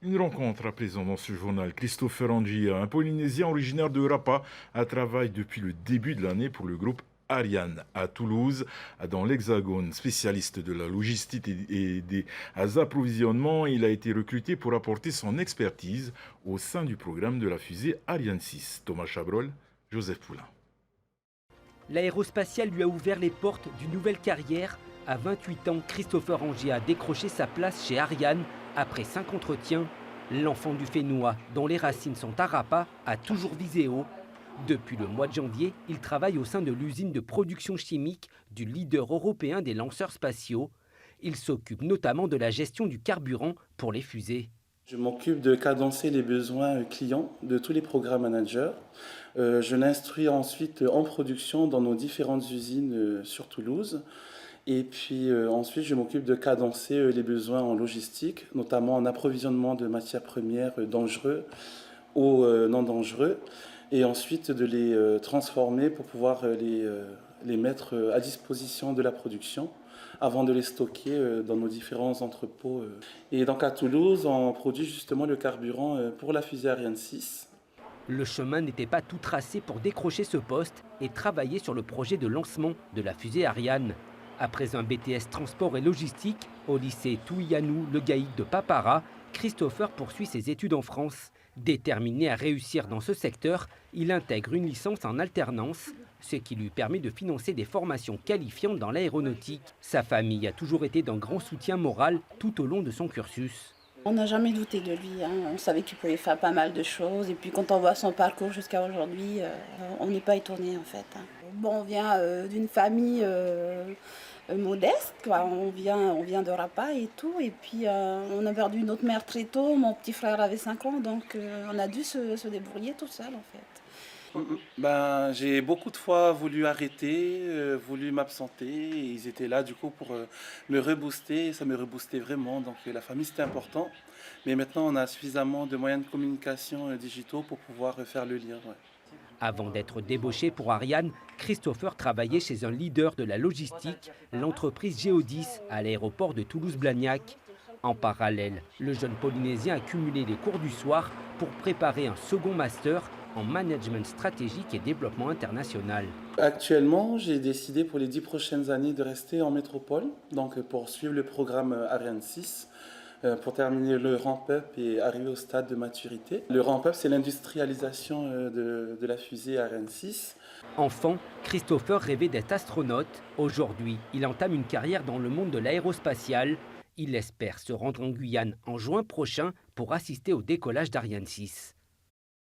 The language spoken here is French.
Une rencontre à présent dans ce journal. Christopher Angia, un Polynésien originaire de Rapa, travaille depuis le début de l'année pour le groupe Ariane à Toulouse, dans l'Hexagone. Spécialiste de la logistique et des approvisionnements, il a été recruté pour apporter son expertise au sein du programme de la fusée Ariane 6. Thomas Chabrol, Joseph Poulain. L'aérospatiale lui a ouvert les portes d'une nouvelle carrière. À 28 ans, Christopher Angia a décroché sa place chez Ariane après 5 entretiens. L'enfant du Fénois, dont les racines sont à Rapa, a toujours visé haut. Depuis le mois de janvier, il travaille au sein de l'usine de production chimique du leader européen des lanceurs spatiaux. Il s'occupe notamment de la gestion du carburant pour les fusées. Je m'occupe de cadencer les besoins clients de tous les programmes managers. Je l'instruis ensuite en production dans nos différentes usines sur Toulouse. Et puis ensuite, je m'occupe de cadencer les besoins en logistique, notamment en approvisionnement de matières premières dangereuses ou non dangereux, et ensuite de les transformer pour pouvoir les mettre à disposition de la production avant de les stocker dans nos différents entrepôts. Et donc à Toulouse, on produit justement le carburant pour la fusée Ariane 6. Le chemin n'était pas tout tracé pour décrocher ce poste et travailler sur le projet de lancement de la fusée Ariane. Après un BTS transport et logistique au lycée Touillanou Le Gaïc de Papara, Christopher poursuit ses études en France. Déterminé à réussir dans ce secteur, il intègre une licence en alternance, ce qui lui permet de financer des formations qualifiantes dans l'aéronautique. Sa famille a toujours été d'un grand soutien moral tout au long de son cursus. On n'a jamais douté de lui, hein. On savait qu'il pouvait faire pas mal de choses. Et puis quand on voit son parcours jusqu'à aujourd'hui, on n'est pas étonné en fait. Bon, on vient d'une famille modeste, quoi. On vient de Rapa et tout. Et puis on a perdu notre mère très tôt. Mon petit frère avait 5 ans, donc on a dû se débrouiller tout seul en fait. Ben, j'ai beaucoup de fois voulu arrêter, voulu m'absenter. Et ils étaient là du coup pour me rebooster. Ça me reboostait vraiment. Donc la famille c'était important. Mais maintenant on a suffisamment de moyens de communication digitaux pour pouvoir faire le lien. Ouais. Avant d'être débauché pour Ariane, Christopher travaillait chez un leader de la logistique, l'entreprise Géodis, à l'aéroport de Toulouse-Blagnac. En parallèle, le jeune Polynésien a cumulé les cours du soir pour préparer un second master en management stratégique et développement international. Actuellement, j'ai décidé pour les 10 prochaines années de rester en métropole, donc pour suivre le programme Ariane 6, pour terminer le ramp-up et arriver au stade de maturité. Le ramp-up, c'est l'industrialisation de la fusée Ariane 6. Enfant, Christopher rêvait d'être astronaute. Aujourd'hui, il entame une carrière dans le monde de l'aérospatiale. Il espère se rendre en Guyane en juin prochain pour assister au décollage d'Ariane 6.